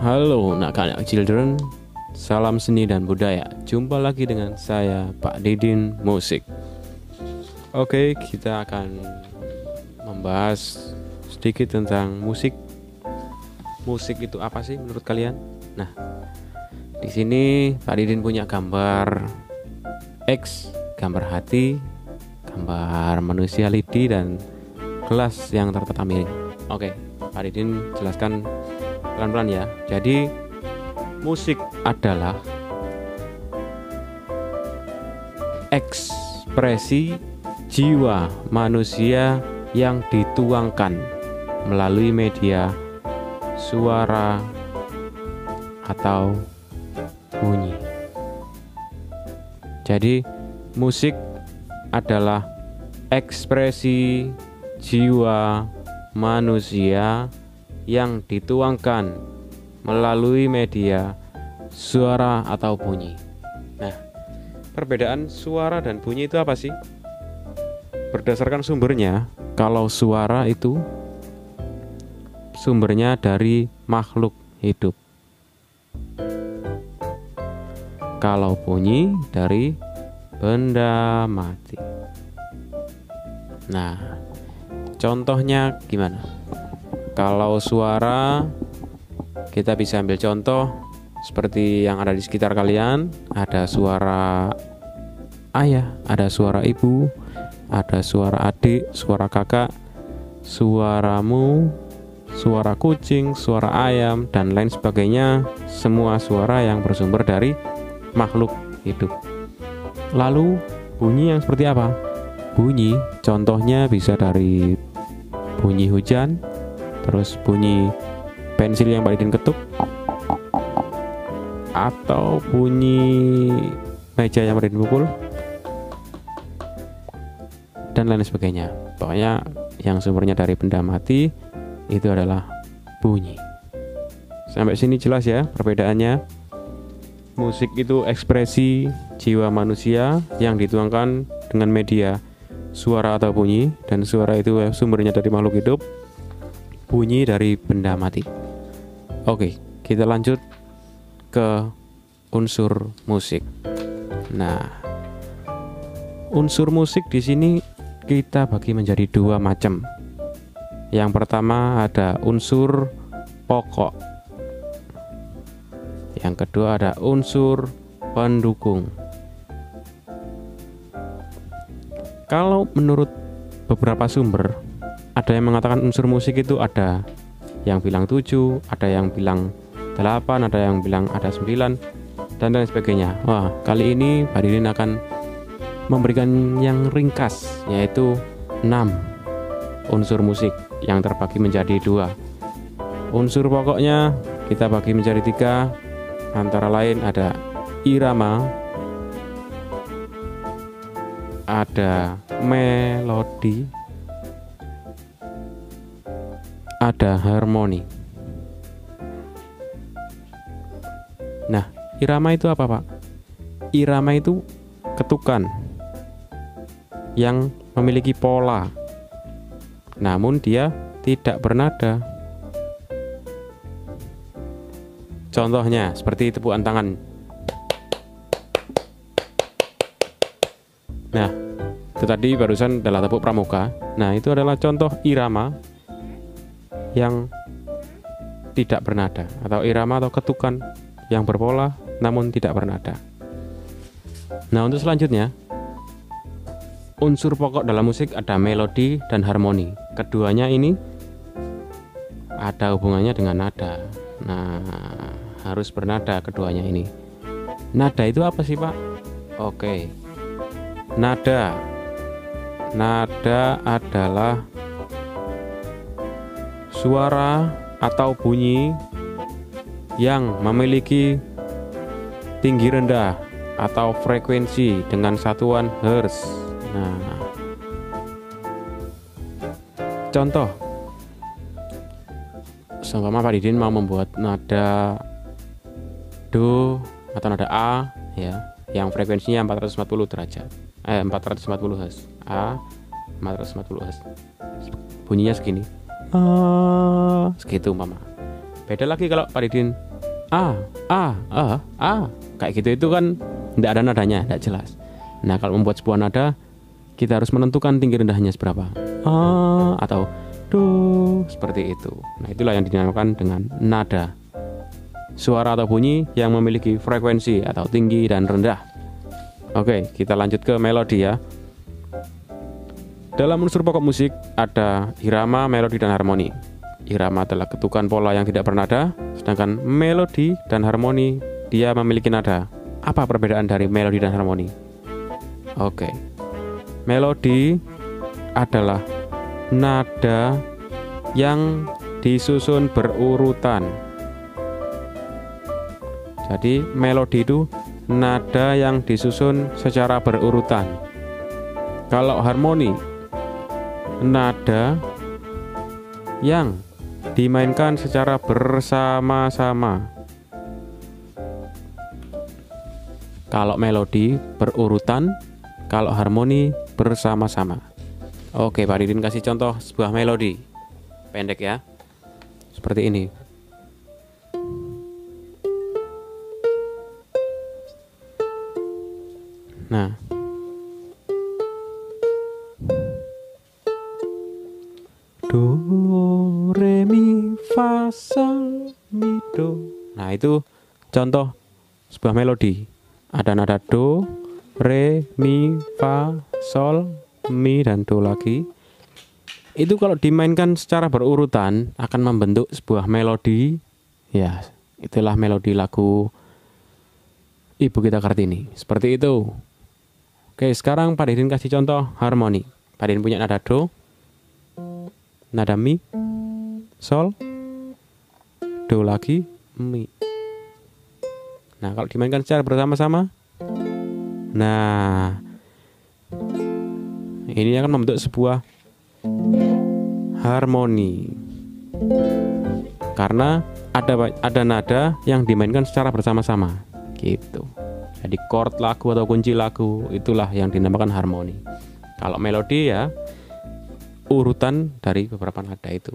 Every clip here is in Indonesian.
Halo nak-nak children, salam seni dan budaya. Jumpa lagi dengan saya Pak Didin Musik. Oke, kita akan membahas sedikit tentang musik. Musik itu apa sih menurut kalian? Nah, di sini Pak Didin punya gambar X, gambar hati, gambar manusia lidi dan gelas yang tertata miring. Oke, Pak Didin jelaskan pelan-pelan ya. Jadi musik adalah ekspresi jiwa manusia yang dituangkan melalui media suara atau bunyi. Jadi musik adalah ekspresi jiwa manusia yang dituangkan melalui media suara atau bunyi. Nah, perbedaan suara dan bunyi itu apa sih? Berdasarkan sumbernya, kalau suara itu sumbernya dari makhluk hidup. Kalau bunyi dari benda mati. Nah, contohnya gimana? Kalau suara, kita bisa ambil contoh seperti yang ada di sekitar kalian. Ada suara ayah, ada suara ibu, ada suara adik, suara kakak, suaramu, suara kucing, suara ayam, dan lain sebagainya. Semua suara yang bersumber dari makhluk hidup. Lalu bunyi yang seperti apa? Bunyi contohnya bisa dari bunyi hujan, terus bunyi pensil yang Pak Didin ketuk, atau bunyi meja yang Pak Didin pukul, dan lain sebagainya. Pokoknya yang sumbernya dari benda mati itu adalah bunyi. Sampai sini jelas ya perbedaannya. Musik itu ekspresi jiwa manusia yang dituangkan dengan media suara atau bunyi, dan suara itu sumbernya dari makhluk hidup, bunyi dari benda mati. Oke, kita lanjut ke unsur musik. Nah, unsur musik di sini kita bagi menjadi dua macam. Yang pertama ada unsur pokok. Yang kedua ada unsur pendukung. Kalau menurut beberapa sumber, ada yang mengatakan unsur musik itu ada yang bilang 7, ada yang bilang 8, ada yang bilang ada 9, dan lain sebagainya. Wah, kali ini Pak Didin akan memberikan yang ringkas, yaitu 6 unsur musik yang terbagi menjadi 2. Unsur pokoknya kita bagi menjadi 3, antara lain ada irama, ada melodi, ada harmoni. Nah, irama itu apa, Pak? Irama itu ketukan yang memiliki pola, namun dia tidak bernada. Contohnya seperti tepukan tangan. Nah, itu tadi barusan adalah tepuk pramuka. Nah, itu adalah contoh irama yang tidak bernada, atau irama atau ketukan yang berpola namun tidak bernada. Nah, untuk selanjutnya, unsur pokok dalam musik ada melodi dan harmoni. Keduanya ini ada hubungannya dengan nada. Nah, harus bernada keduanya ini. Nada itu apa sih, Pak? Oke. Nada adalah suara atau bunyi yang memiliki tinggi rendah atau frekuensi dengan satuan hertz. Nah, contoh, seumpama Pak Didin mau membuat nada do atau nada A ya, yang frekuensinya 440 derajat. 440 Hz. A 440 Hz. Bunyinya segini. Segitu umpama. Beda lagi kalau Pak Didin kayak gitu, itu kan tidak ada nadanya, tidak jelas. Nah, kalau membuat sebuah nada, kita harus menentukan tinggi rendahnya seberapa, atau do, seperti itu. Nah, itulah yang dinamakan dengan nada. Suara atau bunyi yang memiliki frekuensi atau tinggi dan rendah. Oke, kita lanjut ke melodi ya. Dalam unsur pokok musik ada irama, melodi, dan harmoni. Irama adalah ketukan pola yang tidak bernada, sedangkan melodi dan harmoni dia memiliki nada. Apa perbedaan dari melodi dan harmoni? Oke. Melodi adalah nada yang disusun berurutan. Jadi melodi itu nada yang disusun secara berurutan. Kalau harmoni, nada yang dimainkan secara bersama-sama. Kalau melodi berurutan, kalau harmoni bersama-sama. Oke, Pak Didin kasih contoh sebuah melodi pendek ya, seperti ini. Nah, do, re, mi, fa, sol, mi, do. Nah, itu contoh sebuah melodi. Ada nada do, re, mi, fa, sol, mi, dan do lagi. Itu kalau dimainkan secara berurutan akan membentuk sebuah melodi. Ya, itulah melodi lagu Ibu Kita Kartini. Seperti itu. Oke, sekarang Pak Didin kasih contoh harmoni. Pak Didin punya nada do, nada mi, sol, do lagi, mi. Nah, kalau dimainkan secara bersama-sama, nah, ini akan membentuk sebuah harmoni. Karena ada nada yang dimainkan secara bersama-sama, gitu. Jadi chord lagu atau kunci lagu itulah yang dinamakan harmoni. Kalau melodi ya urutan dari beberapa nada itu.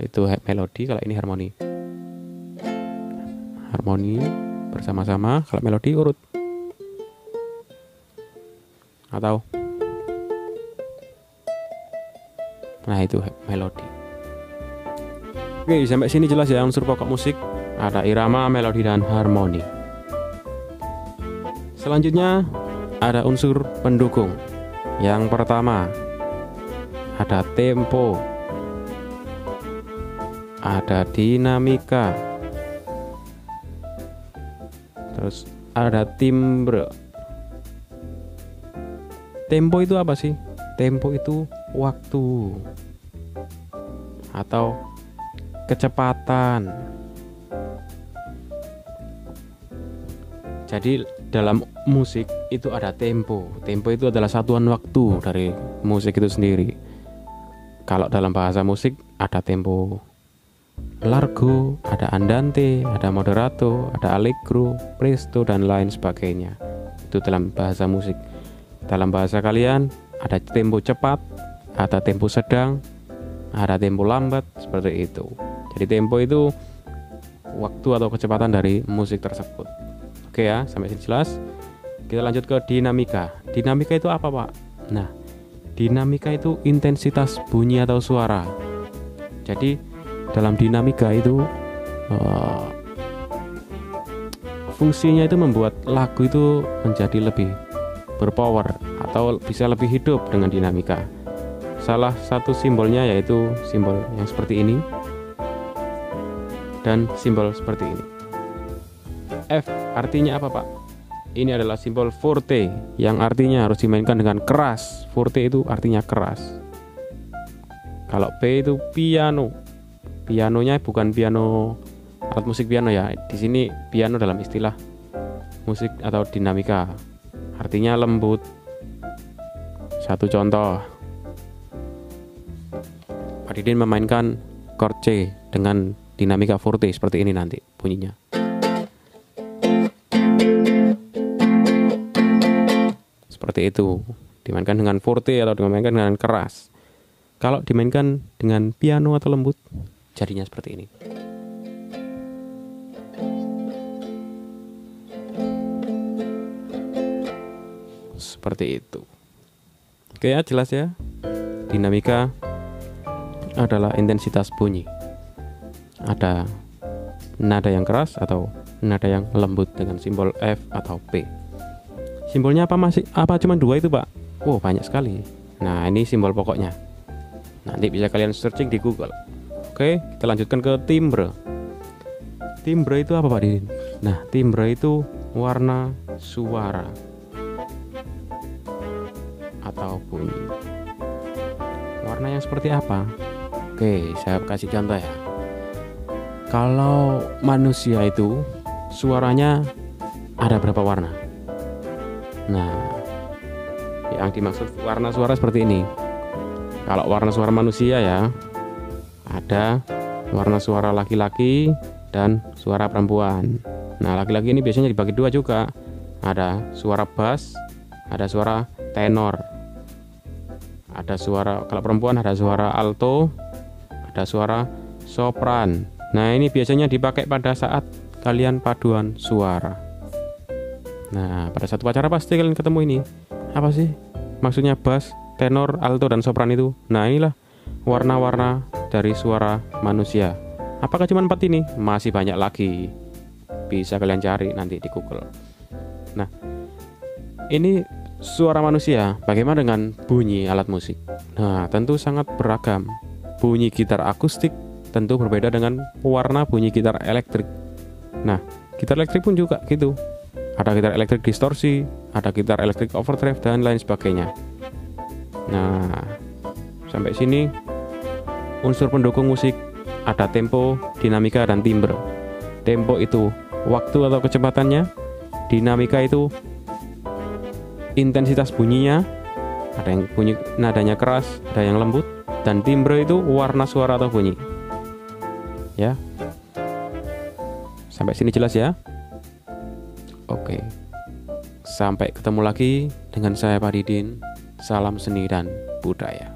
Itu melodi, kalau ini harmoni. Harmoni bersama-sama, kalau melodi urut. Atau nah, itu melodi. Oke, sampai sini jelas ya unsur pokok musik. Ada irama, melodi, dan harmoni. Selanjutnya ada unsur pendukung. Yang pertama ada tempo, ada dinamika, terus ada timbre. Tempo itu apa sih? Tempo itu waktu atau kecepatan. Jadi dalam musik itu ada tempo. Tempo itu adalah satuan waktu dari musik itu sendiri. Kalau dalam bahasa musik ada tempo largo, ada andante, ada moderato, ada allegro, presto, dan lain sebagainya. Itu dalam bahasa musik. Dalam bahasa kalian ada tempo cepat, ada tempo sedang, ada tempo lambat, seperti itu. Jadi tempo itu waktu atau kecepatan dari musik tersebut. Oke ya, sampai sini jelas. Kita lanjut ke dinamika. Dinamika itu apa, Pak? Nah, dinamika itu intensitas bunyi atau suara. Jadi dalam dinamika itu fungsinya itu membuat lagu itu menjadi lebih berpower atau bisa lebih hidup dengan dinamika. Salah satu simbolnya yaitu simbol yang seperti ini dan simbol seperti ini. F artinya apa, Pak? Ini adalah simbol forte yang artinya harus dimainkan dengan keras. Forte itu artinya keras. Kalau P itu piano. Pianonya bukan piano alat musik piano ya. Di sini piano dalam istilah musik atau dinamika. Artinya lembut. Satu contoh. Pak Didin memainkan chord C dengan dinamika forte seperti ini nanti bunyinya. Seperti itu, dimainkan dengan forte atau dimainkan dengan keras. Kalau dimainkan dengan piano atau lembut, jadinya seperti ini. Seperti itu. Oke ya, jelas ya. Dinamika adalah intensitas bunyi. Ada nada yang keras atau nada yang lembut dengan simbol F atau P. Simbolnya apa cuma 2 itu, Pak? Oh, banyak sekali. Nah, ini simbol pokoknya. Nanti bisa kalian searching di Google. Oke, kita lanjutkan ke timbre. Timbre itu apa, Pak Didin? Nah, timbre itu warna suara atau bunyi. Warna yang seperti apa? Oke, saya kasih contoh ya. Kalau manusia itu suaranya ada berapa warna? Nah, yang dimaksud warna suara seperti ini. Kalau warna suara manusia ya, ada warna suara laki-laki dan suara perempuan. Nah, laki-laki ini biasanya dibagi 2 juga. Ada suara bass, ada suara tenor. Ada suara, kalau perempuan ada suara alto, ada suara sopran. Nah, ini biasanya dipakai pada saat kalian paduan suara. Nah, pada satu acara pasti kalian ketemu ini. Apa sih maksudnya bass, tenor, alto, dan sopran itu? Nah, inilah warna-warna dari suara manusia. Apakah cuma 4 ini? Masih banyak lagi. Bisa kalian cari nanti di Google. Nah, ini suara manusia. Bagaimana dengan bunyi alat musik? Nah, tentu sangat beragam. Bunyi gitar akustik tentu berbeda dengan warna bunyi gitar elektrik. Nah, gitar elektrik pun juga gitu. Ada gitar elektrik distorsi, ada gitar elektrik overdrive, dan lain sebagainya. Nah, sampai sini unsur pendukung musik ada tempo, dinamika, dan timbre. Tempo itu waktu atau kecepatannya, dinamika itu intensitas bunyinya, ada yang bunyi nadanya keras, ada yang lembut, dan timbre itu warna suara atau bunyi. Ya, sampai sini jelas ya. Oke, sampai ketemu lagi dengan saya Pak Didin. Salam seni dan budaya.